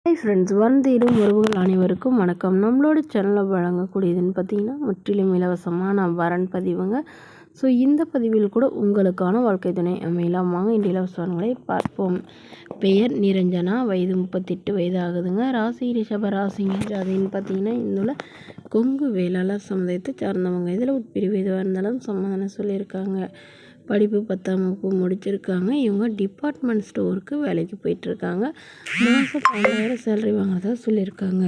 Hi friends, வந்தேறும் உறவுகள் அனைவருக்கும் வணக்கம். நம்மளோட சேனலில் வழங்கக்கூடியதுன்னு பார்த்தீங்கன்னா முற்றிலும் இலவசமான வரன் பதிவுங்க. ஸோ இந்த பதிவில் கூட உங்களுக்கான வாழ்க்கை துணை அமையலாம். வாங்க இந்த இலவசங்களை பார்ப்போம். பெயர் நிரஞ்சனா, வயது 38 வயது ஆகுதுங்க. ராசி ரிஷப ராசிங்க. ஜாதின்னு பார்த்தீங்கன்னா இந்துள்ள கொங்கு வேளாளர் சமுதாயத்தை சார்ந்தவங்க. இதில் உட்பிரிவு எதுவாக இருந்தாலும் சமாதானம் சொல்லியிருக்காங்க. படிப்பு 10ஆம் வகுப்பு முடிச்சிருக்காங்க. இவங்க டிபார்ட்மெண்ட் ஸ்டோருக்கு வேலைக்கு போயிட்டுருக்காங்க. மாதம் 12,000 சேலரி வாங்குறதா சொல்லியிருக்காங்க.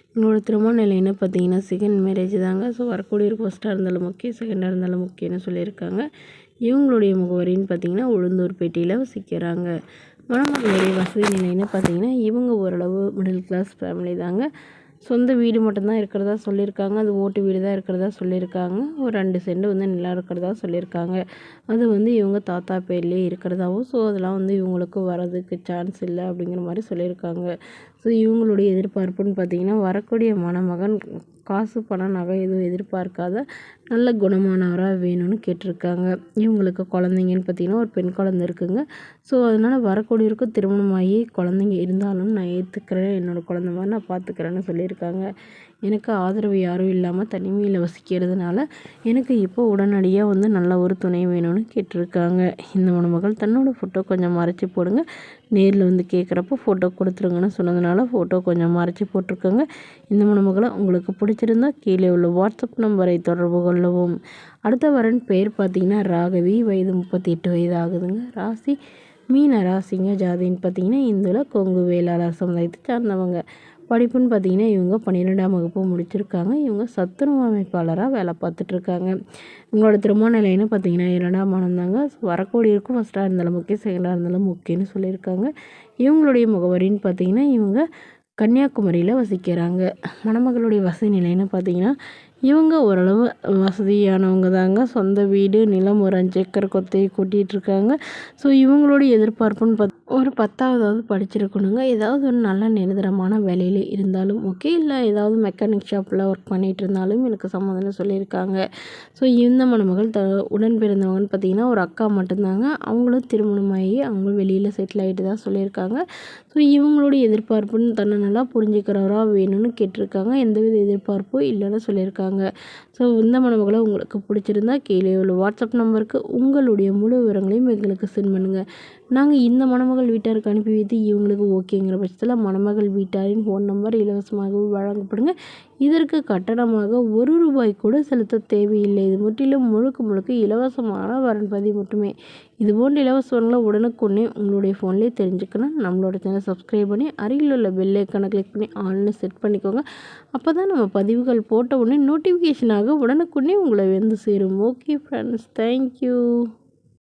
இவங்களோட திருமண நிலைன்னு பார்த்தீங்கன்னா செகண்ட் மேரேஜ் தாங்க. ஸோ வரக்கூடிய ஒரு ஃபஸ்ட்டாக இருந்தாலும் ஓகே, செகண்டாக இருந்தாலும் ஓகேன்னு சொல்லியிருக்காங்க. இவங்களுடைய முகவரின்னு பார்த்தீங்கன்னா உளுந்தூர்பேட்டையில் வசிக்கிறாங்க. மணமகளுடைய வசதி நிலைன்னு பார்த்தீங்கன்னா இவங்க ஓரளவு மிடில் கிளாஸ் ஃபேமிலி தாங்க. சொந்த வீடு மட்டும்தான் இருக்கிறதா சொல்லியிருக்காங்க. அது ஓட்டு வீடு தான் இருக்கிறதா சொல்லியிருக்காங்க. ஒரு 2 சென்ட் நிலம் இருக்கிறதா சொல்லியிருக்காங்க. அது இவங்க தாத்தா பேர்லேயே இருக்கிறதாவும், ஸோ அதெல்லாம் இவங்களுக்கு வரதுக்கு சான்ஸ் இல்லை அப்படிங்கிற மாதிரி சொல்லியிருக்காங்க. ஸோ இவங்களுடைய எதிர்பார்ப்புன்னு பார்த்தீங்கன்னா வரக்கூடிய மணமகன் காசு பணம் நகை எதுவும் எதிர்பார்க்காத நல்ல குணமானவராக வேணும்னு கேட்டிருக்காங்க. இவங்களுக்கு குழந்தைங்கன்னு பார்த்தீங்கன்னா ஒரு பெண் குழந்தை இருக்குங்க. ஸோ அதனால் வரக்கூடியவருக்கும் திருமணமாகி குழந்தைங்க இருந்தாலும் நான் ஏற்றுக்கிறேன், என்னோடய குழந்தை மாதிரி நான் பார்த்துக்கிறேன்னு சொல்லியிருக்காங்க. எனக்கு ஆதரவு யாரும் இல்லாமல் தனிமையில் வசிக்கிறதுனால எனக்கு இப்போ உடனடியாக நல்ல ஒரு துணை வேணும்னு கேட்டிருக்காங்க. இந்த மணமகள் தன்னோட ஃபோட்டோ கொஞ்சம் மறைச்சி போடுங்க, நேரில் கேட்குறப்போ ஃபோட்டோ கொடுத்துருங்கன்னு சொன்னதுனால ஃபோட்டோ கொஞ்சம் மறைச்சி போட்டிருக்காங்க. இந்த மணமகளை உங்களுக்கு பிடிச்சிருந்தா கீழே உள்ள வாட்ஸ்அப் நம்பரை தொடர்பு கொள்ளவும். அடுத்த வரன் பேர் பார்த்தீங்கன்னா ராகவி, வயது 38 வயது ஆகுதுங்க. ராசி மீன ராசிங்க. ஜாதின்னு பார்த்தீங்கன்னா இந்துல கொங்கு வேளாளர் சமுதாயத்தை சார்ந்தவங்க. படிப்புன்னு பார்த்தீங்கன்னா இவங்க 12ஆம் வகுப்பு முடிச்சிருக்காங்க. இவங்க சத்துணவு அமைப்பாளராக வேலை பார்த்துட்ருக்காங்க. இவங்களோட திருமண நிலைன்னு பார்த்தீங்கன்னா 2ஆம் மனம் தாங்க. வரக்கூடியவருக்கும் ஃபஸ்ட்டாக இருந்தாலும் ஓகே, செகண்டாக இருந்தாலும் ஓகேன்னு சொல்லியிருக்காங்க. இவங்களுடைய முகவரின்னு பார்த்தீங்கன்னா இவங்க கன்னியாகுமரியில் வசிக்கிறாங்க. மணமகளுடைய வசதி நிலைன்னு பார்த்தீங்கன்னா இவங்க ஓரளவு வசதியானவங்க தாங்க. சொந்த வீடு, நிலம் ஒரு 5 ஏக்கர் கொத்தையை கூட்டிகிட்ருக்காங்க. ஸோ இவங்களுடைய எதிர்பார்ப்புன்னு ஒரு 10ஆவதாவது படிச்சிருக்கணுங்க. ஏதாவது ஒரு நல்ல நிரந்தரமான வேலையில் இருந்தாலும் ஓகே, இல்லை ஏதாவது மெக்கானிக் ஷாப்பில் ஒர்க் பண்ணிகிட்டு இருந்தாலும் எனக்கு சம்மதம்னு சொல்லியிருக்காங்க. ஸோ இந்த மணமகள் உடன் பிறந்தவங்கன்னு பார்த்தீங்கன்னா ஒரு அக்கா மட்டும்தாங்க. அவங்களும் திருமணமாகி அவங்களும் வெளியில் செட்டில் ஆகிட்டு தான் சொல்லியிருக்காங்க. ஸோ இவங்களுடைய எதிர்பார்ப்புன்னு தன்னை நல்லா புரிஞ்சுக்கிறவராக வேணும்னு கேட்டிருக்காங்க. எந்தவித எதிர்பார்ப்பும் இல்லைன்னு சொல்லியிருக்காங்க. ஸோ இந்த மணமகளை உங்களுக்கு பிடிச்சிருந்தா கீழே உள்ள வாட்ஸ்அப் நம்பருக்கு உங்களுடைய முழு விவரங்களையும் எங்களுக்கு சென்ட் பண்ணுங்கள். நாங்கள் இந்த மணமகள் வீட்டாருக்கு அனுப்பி வைத்து இவங்களுக்கு ஓகேங்கிற பட்சத்தில் மணமகள் வீட்டாரின் ஃபோன் நம்பர் இலவசமாக வழங்கப்படுங்க. இதற்கு கட்டணமாக ₹1 கூட செலுத்த தேவையில்லை. இது முற்றிலும் முழுக்க இலவசமான வரன் பதிவு மட்டுமே. இதுபோன்ற இலவசங்களை உடனுக்குடனே உங்களுடைய ஃபோன்லேயே தெரிஞ்சுக்கணும். நம்மளோட சேனல் சப்ஸ்கிரைப் பண்ணி அருகில் உள்ள பெல் ஐக்கானை கிளிக் பண்ணி ஆல்னு செட் பண்ணிக்கோங்க. அப்போ தான் நம்ம பதிவுகள் போட்ட உடனே நோட்டிஃபிகேஷனாக உடனுக்குடனே உங்களை சேரும். Okay friends, thank you.